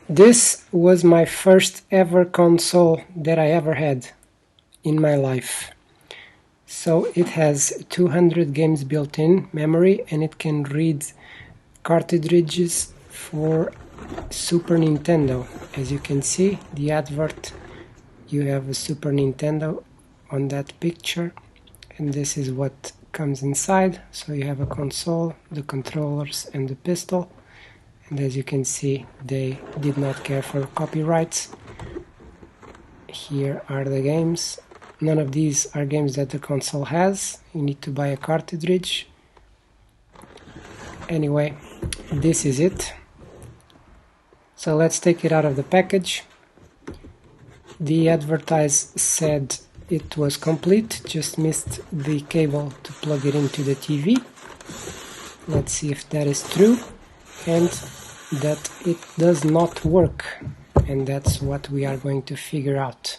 This was my first ever console that I ever had in my life. So it has 200 games built in memory, and it can read cartridges for Super Nintendo. As you can see, the advert, you have a Super Nintendo on that picture, and this is what comes inside. So you have a console, the controllers, and the pistol. And as you can see, they did not care for copyrights. Here are the games. None of these are games that the console has. You need to buy a cartridge. Anyway, this is it. So let's take it out of the package. The advertise said it was complete, just missed the cable to plug it into the TV. Let's see if that is true, and that it does not work, and that's what we are going to figure out.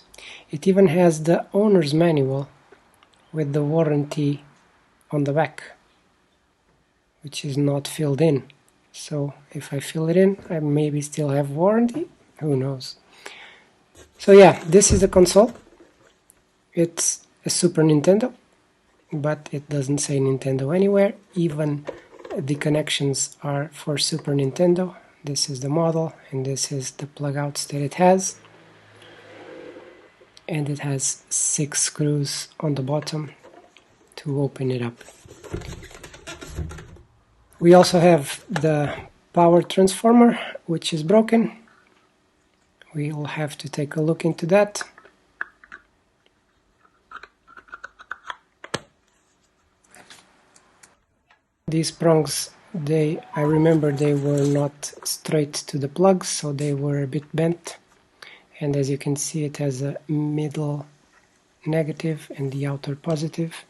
It even has the owner's manual with the warranty on the back, which is not filled in. So if I fill it in, I maybe still have warranty, who knows. So yeah, this is the console. It's a Super Nintendo, but it doesn't say Nintendo anywhere. Even the connections are for Super Nintendo. This is the model, and this is the plug outs that it has. And it has 6 screws on the bottom to open it up. We also have the power transformer, which is broken. We will have to take a look into that. These prongs, I remember they were not straight to the plugs, so they were a bit bent. And as you can see, it has a middle negative and the outer positive.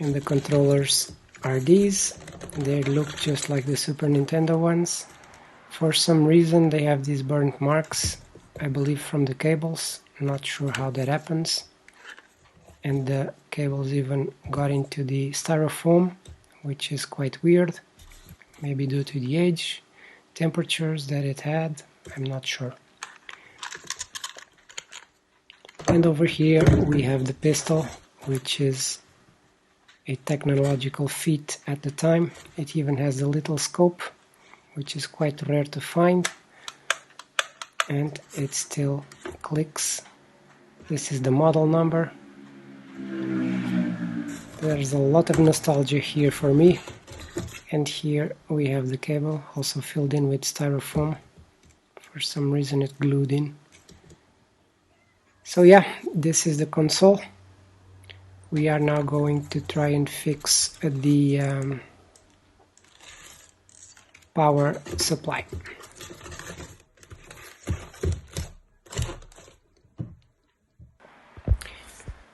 And the controllers are these. They look just like the Super Nintendo ones. For some reason they have these burnt marks, I believe from the cables. I'm not sure how that happens. And the cables even got into the styrofoam, which is quite weird. Maybe due to the age, temperatures that it had, I'm not sure. And over here we have the pistol, which is a technological feat at the time. It even has a little scope, which is quite rare to find, and it still clicks. This is the model number. There's a lot of nostalgia here for me. And here we have the cable, also filled in with styrofoam. For some reason it glued in. So yeah, this is the console. We are now going to try and fix the power supply.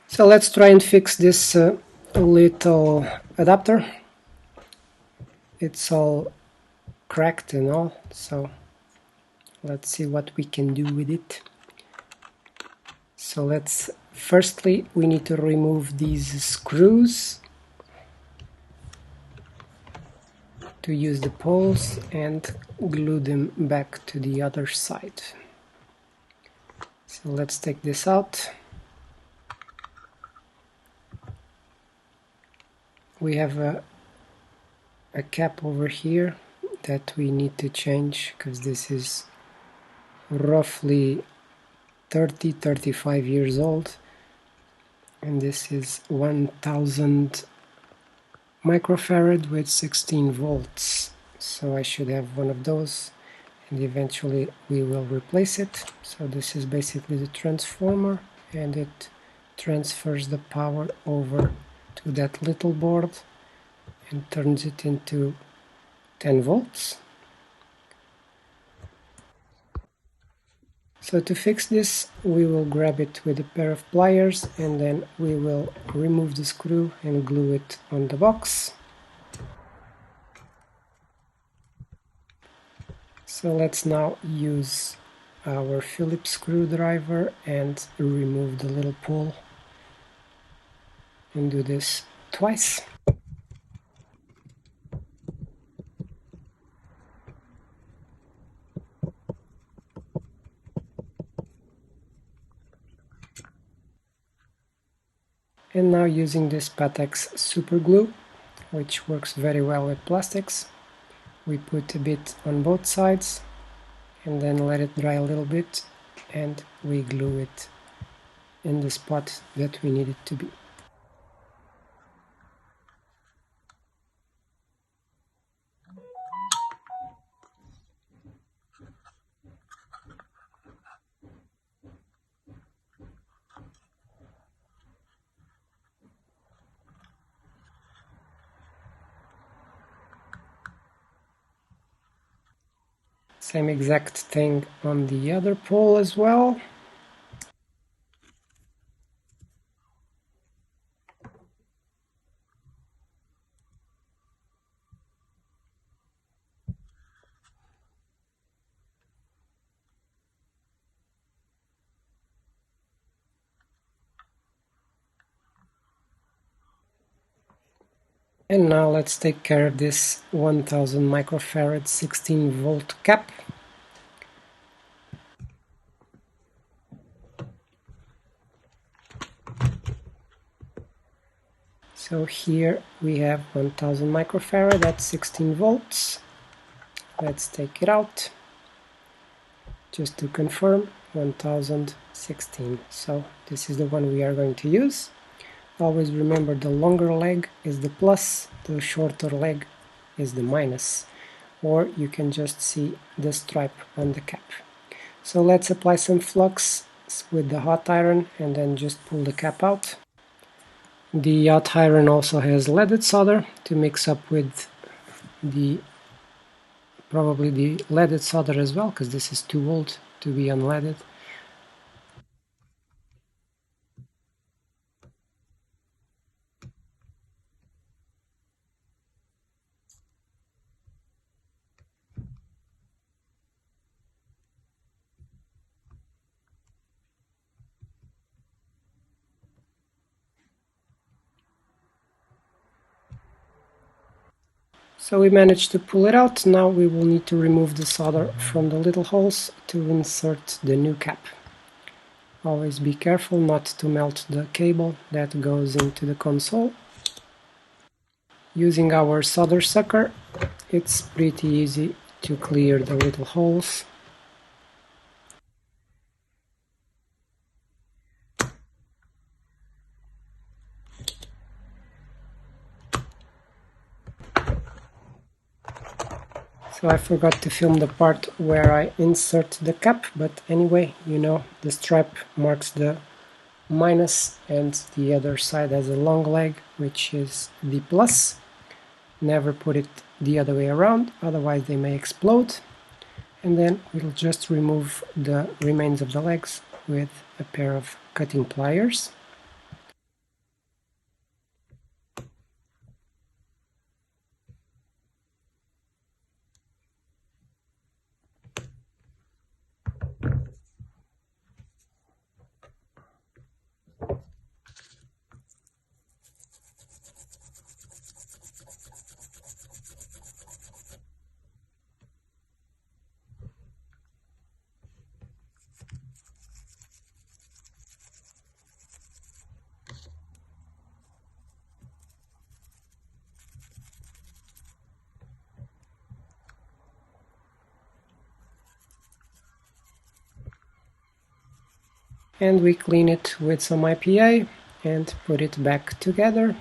So let's try and fix this little adapter. It's all cracked and all, so let's see what we can do with it. So firstly we need to remove these screws to use the poles and glue them back to the other side. So let's take this out. We have a cap over here that we need to change, because this is roughly 35 years old, and this is 1000 microfarad with 16 volts, so I should have one of those, and eventually we will replace it. So this is basically the transformer, and it transfers the power over to that little board and turns it into 10 volts. So to fix this, we will grab it with a pair of pliers, and then we will remove the screw and glue it on the box. So let's now use our Phillips screwdriver and remove the little pull, and do this twice. And now using this Patex super glue, which works very well with plastics, we put a bit on both sides and then let it dry a little bit, and we glue it in the spot that we need it to be. Same exact thing on the other pole as well. And now let's take care of this 1000 microfarad 16 volt cap. So here we have 1000 microfarad at 16 volts. Let's take it out just to confirm. 1016. So this is the one we are going to use. Always remember the longer leg is the plus, the shorter leg is the minus, or you can just see the stripe on the cap. So let's apply some flux with the hot iron and then just pull the cap out. The hot iron also has leaded solder to mix up with probably the leaded solder as well, because this is too old to be unleaded. So we managed to pull it out. Now we will need to remove the solder from the little holes to insert the new cap. Always be careful not to melt the cable that goes into the console. Using our solder sucker, it's pretty easy to clear the little holes. So I forgot to film the part where I insert the cap, but anyway, you know, the stripe marks the minus and the other side has a long leg, which is the plus. Never put it the other way around, otherwise they may explode. And then we'll just remove the remains of the legs with a pair of cutting pliers. And we clean it with some IPA and put it back together.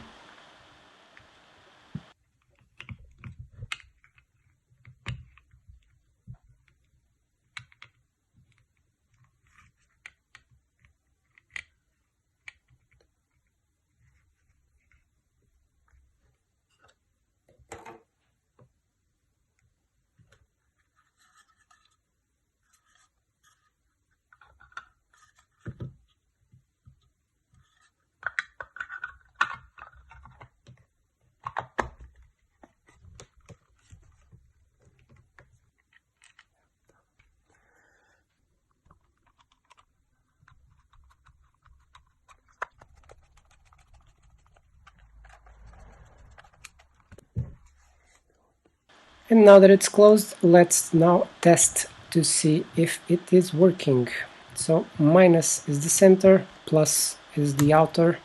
And now that it's closed, let's now test to see if it is working. So minus is the center, plus is the outer,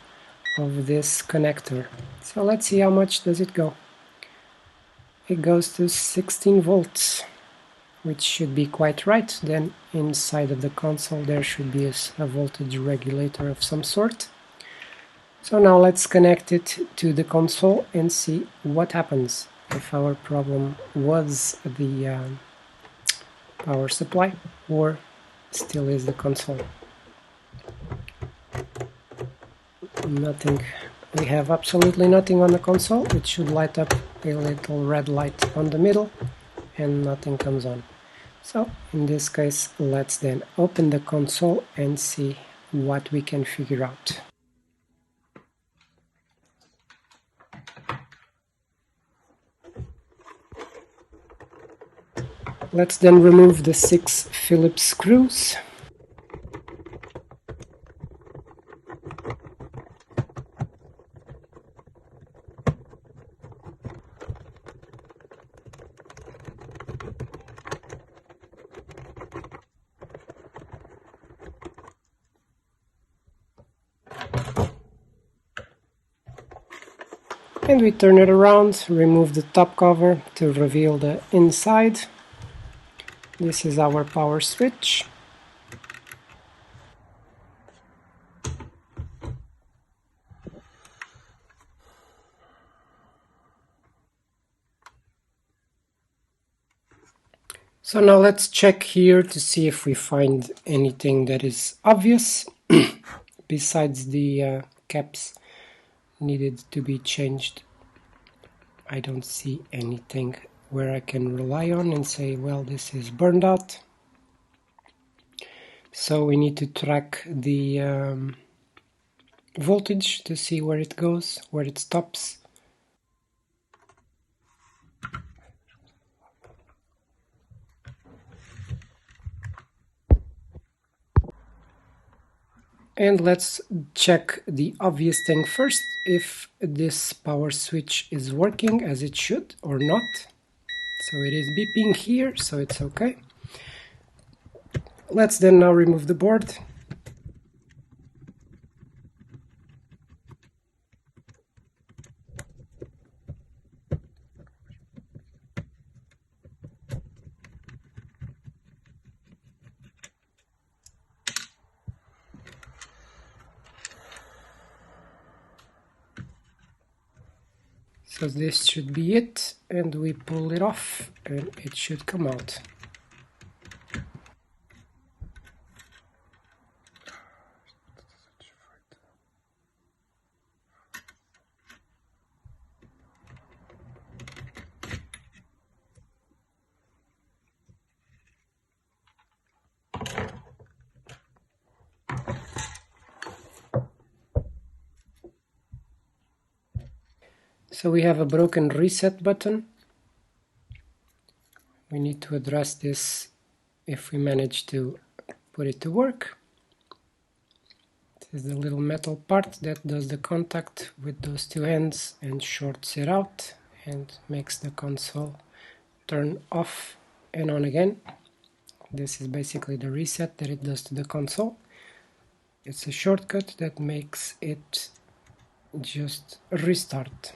of this connector. So let's see how much does it go. It goes to 16 volts, which should be quite right. Then inside of the console there should be a voltage regulator of some sort. So now let's connect it to the console and see what happens if our problem was the power supply or still is the console. Nothing. We have absolutely nothing on the console. It should light up a little red light on the middle and nothing comes on. So in this case, let's then open the console and see what we can figure out. Let's then remove the 6 Phillips screws. And we turn it around, remove the top cover to reveal the inside. This is our power switch. So now let's check here to see if we find anything that is obvious besides the caps needed to be changed. I don't see anything where I can rely on and say, well, this is burned out. So we need to track the voltage to see where it goes, where it stops. And let's check the obvious thing first, if this power switch is working as it should or not. So it is beeping here, so it's okay. Let's then now remove the board. So this should be it, and we pull it off and it should come out. So we have a broken reset button. We need to address this if we manage to put it to work. This is the little metal part that does the contact with those two ends and shorts it out and makes the console turn off and on again. This is basically the reset that it does to the console. It's a shortcut that makes it just restart.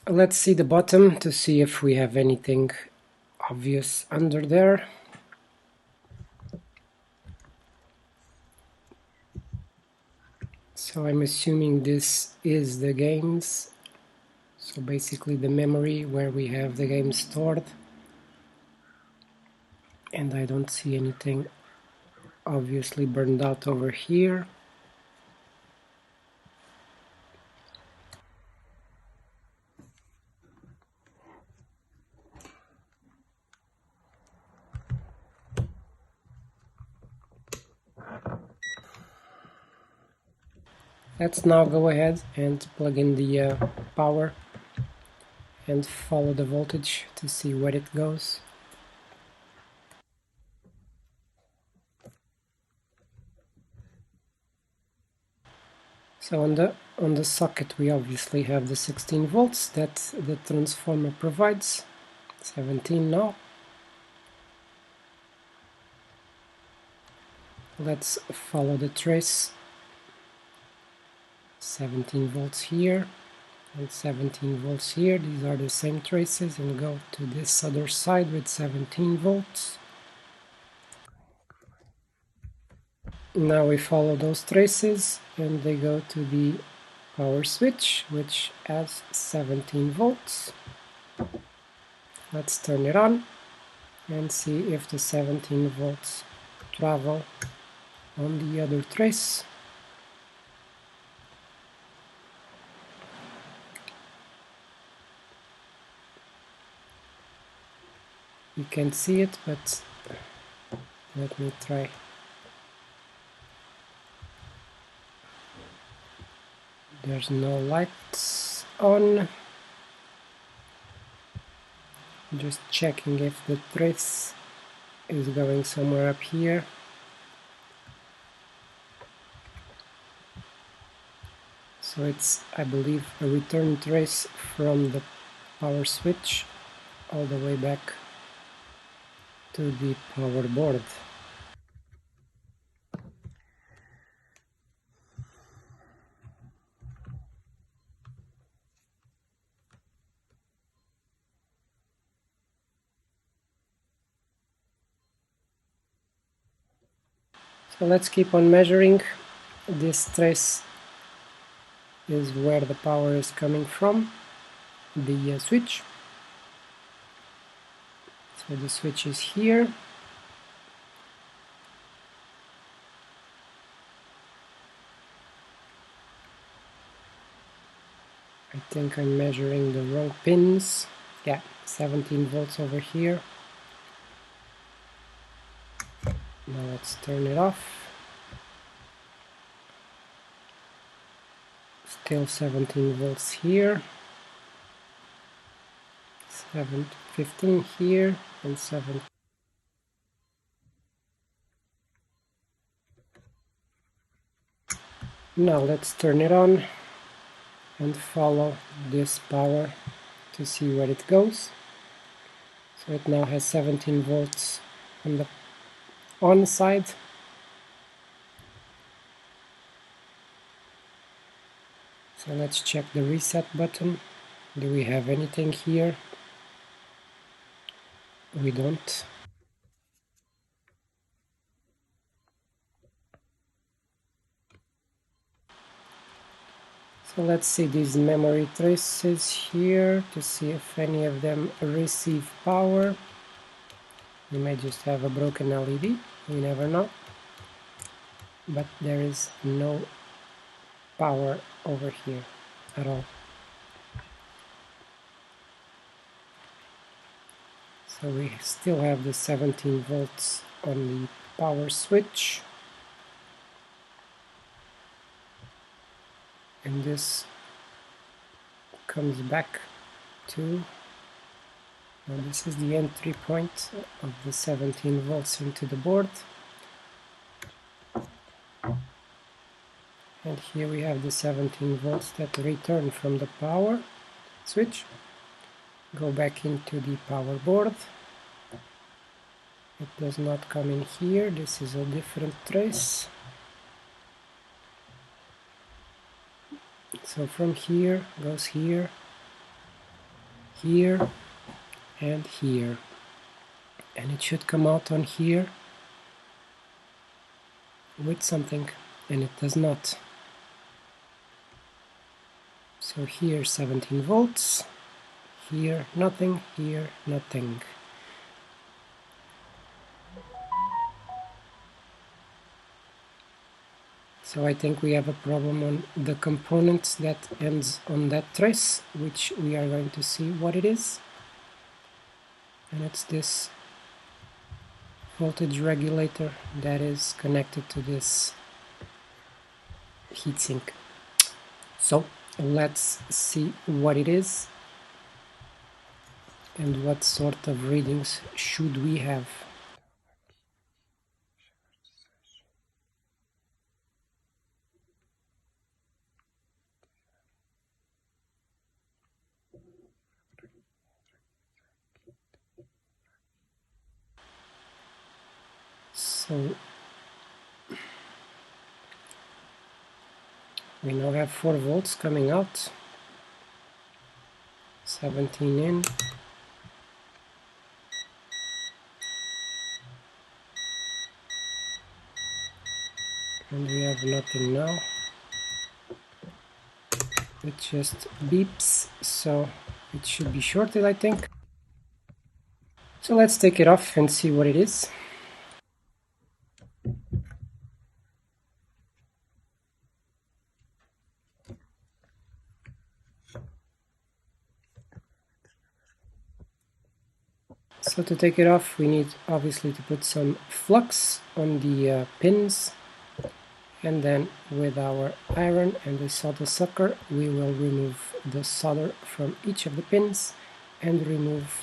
Let's see the bottom to see if we have anything obvious under there. So I'm assuming this is the games. So basically the memory where we have the game stored. and I don't see anything obviously burned out over here. Let's now go ahead and plug in the power and follow the voltage to see where it goes. So on the socket we obviously have the 16 volts that the transformer provides. 17 now. Let's follow the trace. 17 volts here and 17 volts here. These are the same traces, and go to this other side with 17 volts. Now we follow those traces and they go to the power switch, which has 17 volts. Let's turn it on and see if the 17 volts travel on the other trace. You can't see it, but let me try. There's no lights on. Just checking if the trace is going somewhere up here. So it's, I believe, a return trace from the power switch all the way back to the power board. So let's keep on measuring. This trace is where the power is coming from, the switch. So the switch is here. I think I'm measuring the wrong pins. Yeah, 17 volts over here. Now let's turn it off. Still 17 volts here. 15 here and 7. Now let's turn it on and follow this power to see where it goes. So it now has 17 volts on the on side. So let's check the reset button. Do we have anything here? We don't. So let's see these memory traces here to see if any of them receive power. We may just have a broken LED, we never know. But there is no power over here at all. So we still have the 17 volts on the power switch. And this comes back to, this is the entry point of the 17 volts into the board. And here we have the 17 volts that return from the power switch, go back into the power board. It does not come in here, this is a different trace. So from here goes here, here, and here. And it should come out on here with something, and it does not. So here 17 volts, here nothing, here nothing. So I think we have a problem on the component that ends on that trace, which we are going to see what it is. And it's this voltage regulator that is connected to this heatsink. So let's see what it is and what sort of readings should we have. So we now have 4 volts coming out, 17 in, and we have nothing now. It just beeps, so it should be shorted, I think. So let's take it off and see what it is. So to take it off, we need obviously to put some flux on the pins, and then with our iron and the solder sucker we will remove the solder from each of the pins and remove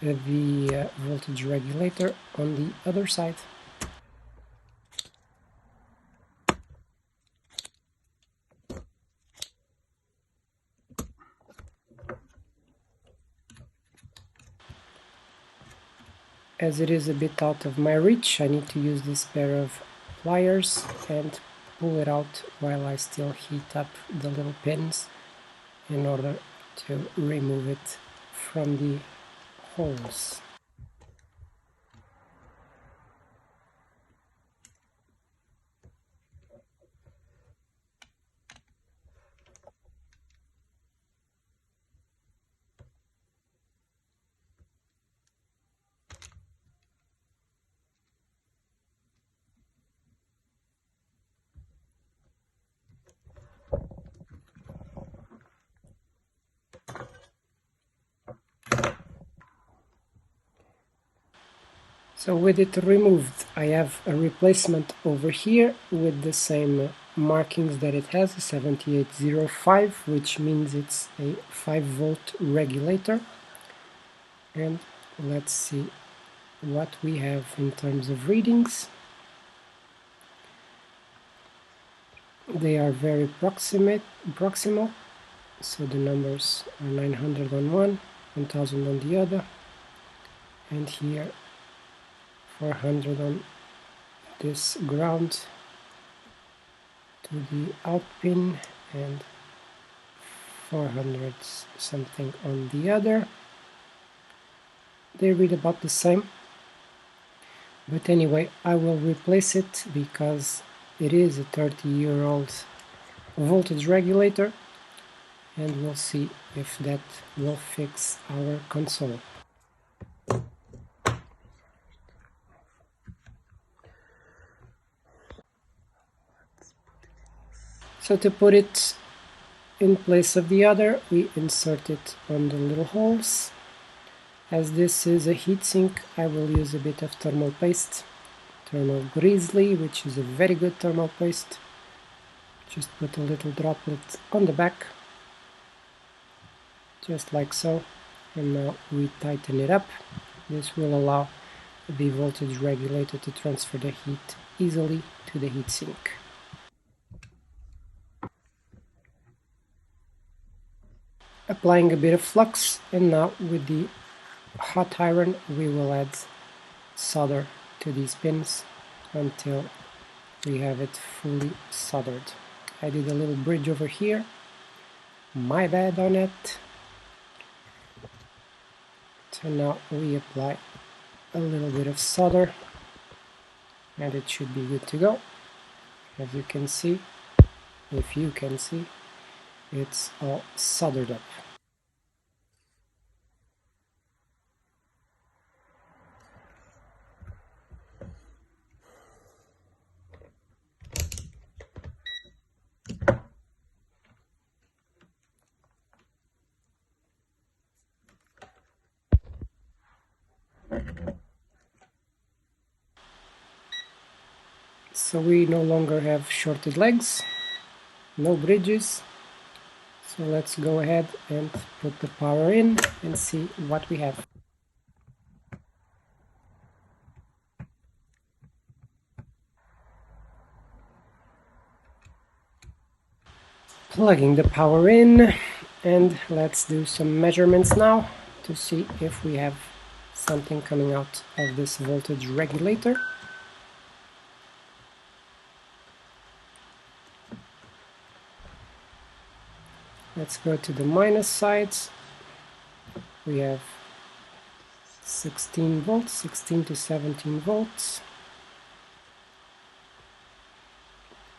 the voltage regulator on the other side. As it is a bit out of my reach, I need to use this pair of pliers and pull it out while I still heat up the little pins in order to remove it from the holes. So with it removed, I have a replacement over here with the same markings that it has, a 7805, which means it's a 5-volt regulator. And let's see what we have in terms of readings. They are very proximal, so the numbers are 900 on one, 1000 on the other, and here 400 on this ground to the out pin and 400 something on the other. They read about the same, but anyway, I will replace it because it is a 30-year-old voltage regulator, and we'll see if that will fix our console. So to put it in place of the other, we insert it on the little holes. As this is a heatsink, I will use a bit of thermal paste, thermal grizzly, which is a very good thermal paste. Just put a little droplet on the back, just like so, and now we tighten it up. This will allow the voltage regulator to transfer the heat easily to the heatsink. Applying a bit of flux, and now with the hot iron we will add solder to these pins until we have it fully soldered. I did a little bridge over here, my bad on it. So now we apply a little bit of solder and it should be good to go. As you can see, if you can see, it's all soldered up. so we no longer have shorted legs, no bridges. So let's go ahead and put the power in and see what we have. Plugging the power in, and let's do some measurements now to see if we have something coming out of this voltage regulator. Let's go to the minus sides. We have 16 volts, 16 to 17 volts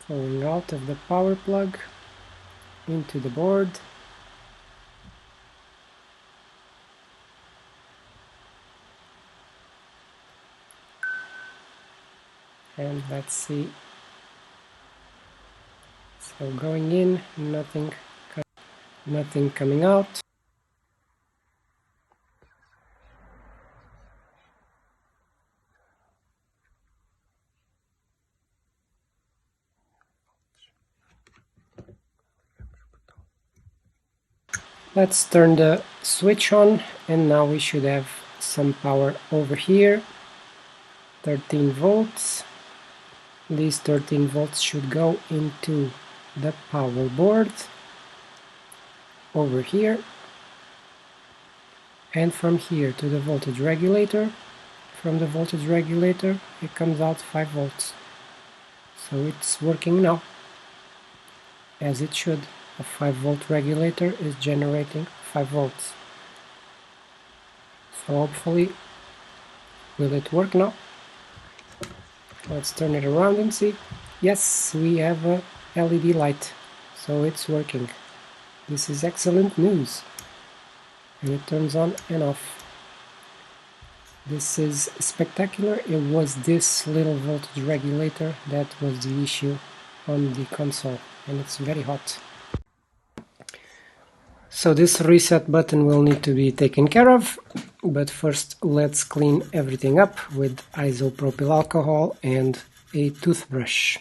going out of the power plug into the board. And let's see. So going in, nothing coming out. Let's turn the switch on, and now we should have some power over here. 13 volts. These 13 volts should go into the power board over here, and from here to the voltage regulator. From the voltage regulator it comes out 5 volts. So it's working now, as it should. A 5-volt regulator is generating 5 volts. So hopefully, will it work now? Let's turn it around and see. Yes, we have a LED light, so it's working. This is excellent news. And it turns on and off. This is spectacular. It was this little voltage regulator that was the issue on the console, and it's very hot. So this reset button will need to be taken care of, but first let's clean everything up with isopropyl alcohol and a toothbrush.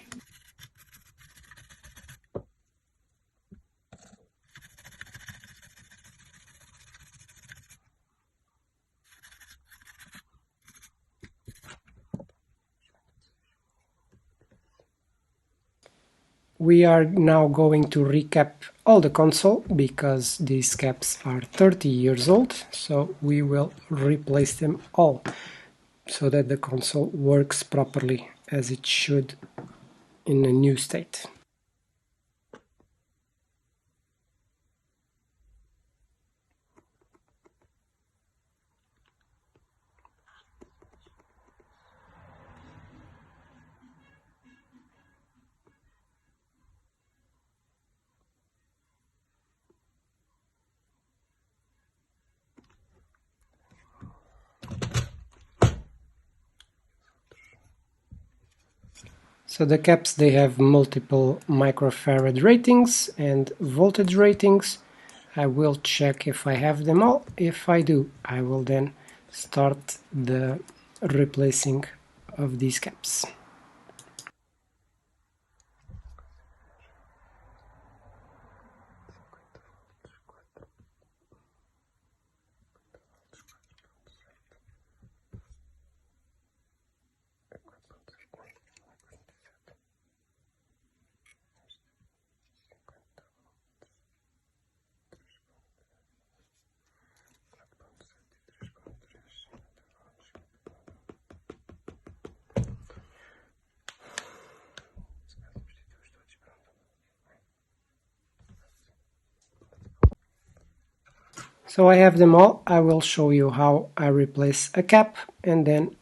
We are now going to recap all the console, because these caps are 30 years old, so we will replace them all so that the console works properly as it should in a new state. So the caps, they have multiple microfarad ratings and voltage ratings. I will check if I have them all. If I do, I will then start the replacing of these caps. So I have them all. I will show you how I replace a cap, and then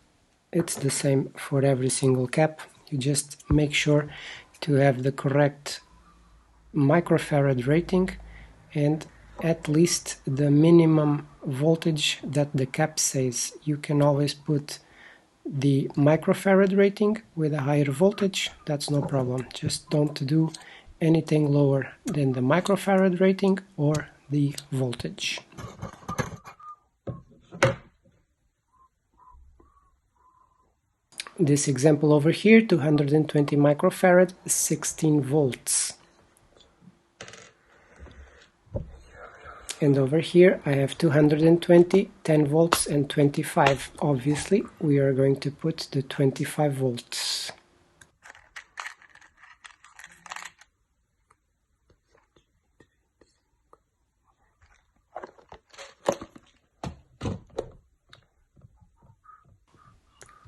it's the same for every single cap. You just make sure to have the correct microfarad rating and at least the minimum voltage that the cap says. You can always put the microfarad rating with a higher voltage, that's no problem. Just don't do anything lower than the microfarad rating or the voltage. this example over here, 220 microfarad, 16 volts. And over here I have 220, 10 volts and 25. Obviously we are going to put the 25 volts.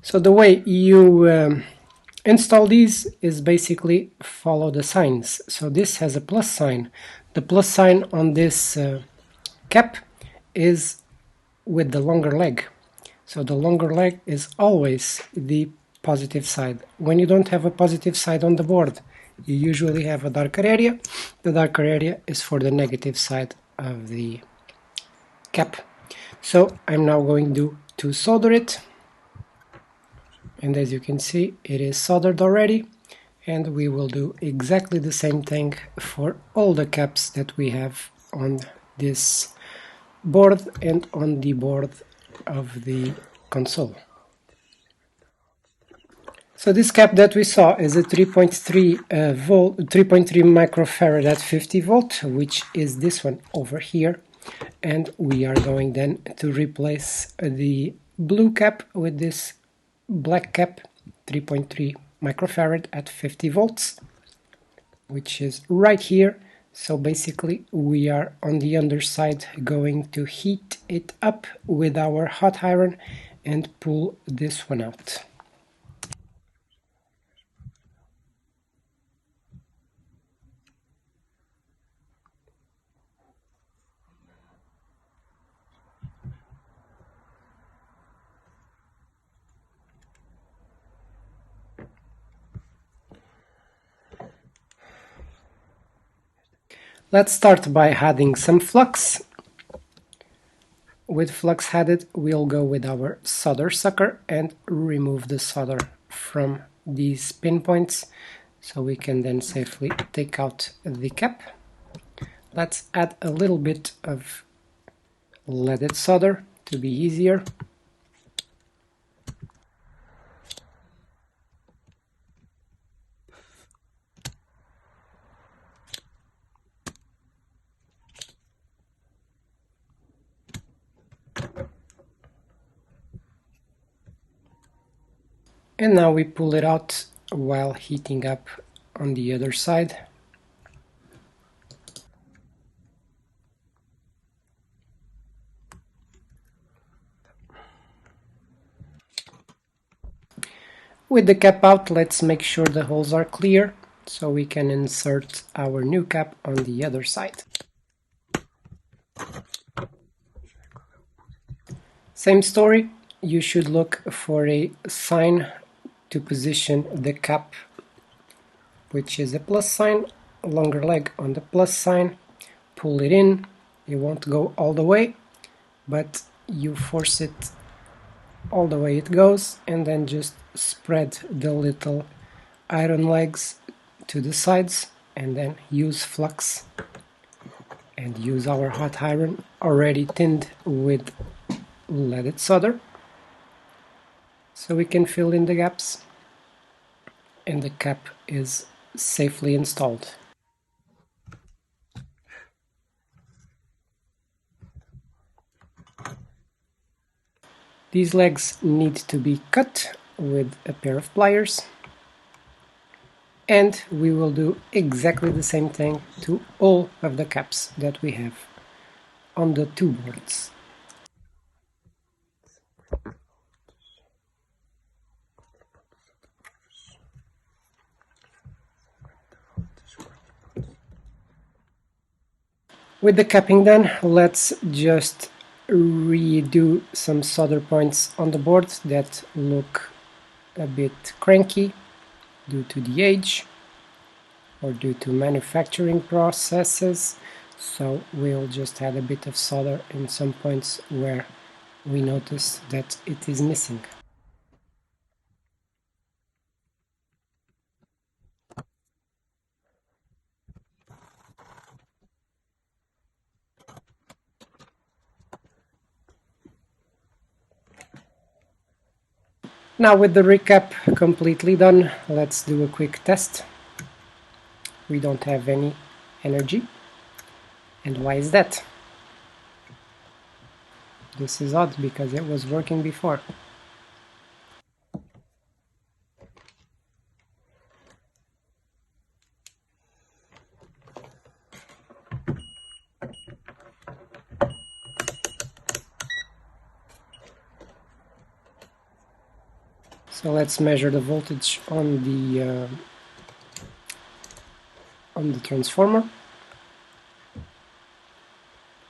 So the way you install these is basically follow the signs. So this has a plus sign. The plus sign on this cap is with the longer leg. So the longer leg is always the positive side. When you don't have a positive side on the board, you usually have a darker area. The darker area is for the negative side of the cap. So I'm now going to solder it. And as you can see, it is soldered already, and we will do exactly the same thing for all the caps that we have on this board and on the board of the console. So this cap that we saw is a 3.3 microfarad at 50 volt, which is this one over here, and we are going then to replace the blue cap with this black cap, 3.3 microfarad at 50 volts, which is right here. So basically we are on the underside going to heat it up with our hot iron and pull this one out. Let's start by adding some flux. With flux added, we'll go with our solder sucker and remove the solder from these pinpoints so we can then safely take out the cap. Let's add a little bit of leaded solder to be easier. And now we pull it out while heating up on the other side. With the cap out, let's make sure the holes are clear so we can insert our new cap on the other side. Same story, you should look for a sign to position the cap, which is a plus sign, longer leg on the plus sign, pull it in. It won't go all the way, but you force it all the way it goes, and then just spread the little iron legs to the sides, and then use flux and use our hot iron already tinned with leaded solder so we can fill in the gaps, and the cap is safely installed. These legs need to be cut with a pair of pliers, and we will do exactly the same thing to all of the caps that we have on the two boards. With the capping done, let's just redo some solder points on the board that look a bit cranky due to the age or due to manufacturing processes. So we'll just add a bit of solder in some points where we notice that it is missing. Now with the recap completely done, let's do a quick test. We don't have any energy. And why is that? This is odd because it was working before. So let's measure the voltage on the transformer.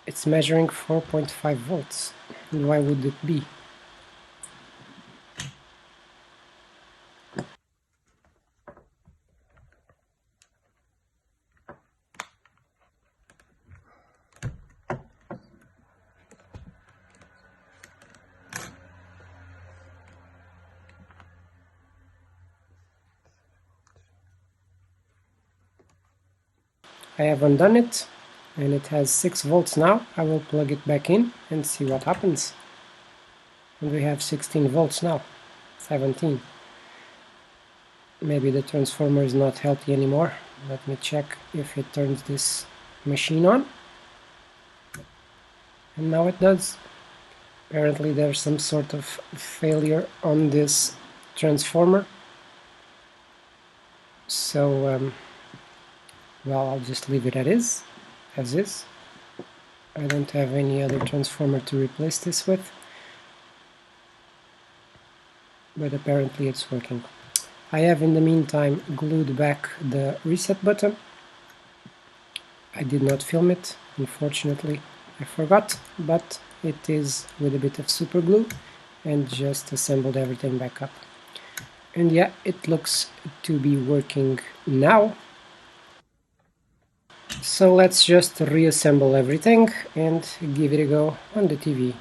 It's measuring 4.5 volts. And why would it be? I have undone it, and it has 6 volts now. I will plug it back in and see what happens. And we have 16 volts now, 17. Maybe the transformer is not healthy anymore. Let me check if it turns this machine on. And now it does. Apparently there's some sort of failure on this transformer. So, well, I'll just leave it as is. I don't have any other transformer to replace this with. But apparently it's working. I have in the meantime glued back the reset button. I did not film it, unfortunately. I forgot, but it is with a bit of super glue and just assembled everything back up. And yeah, it looks to be working now. So let's just reassemble everything and give it a go on the TV.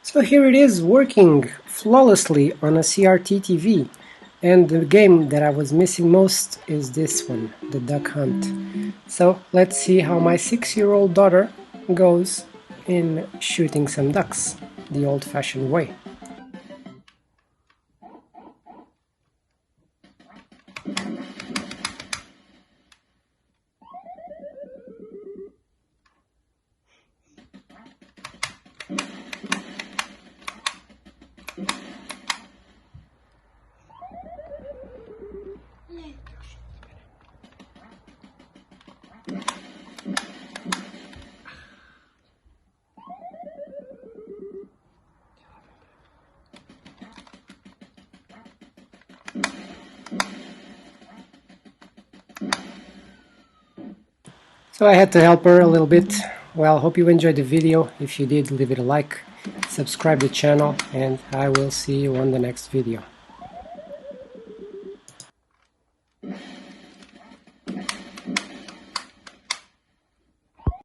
So here it is, working flawlessly on a CRT TV. And the game that I was missing most is this one, the Duck Hunt. So let's see how my 6-year-old daughter goes in shooting some ducks, the old-fashioned way. So I had to help her a little bit. Well, hope you enjoyed the video. If you did, leave it a like, subscribe to the channel, and I will see you on the next video.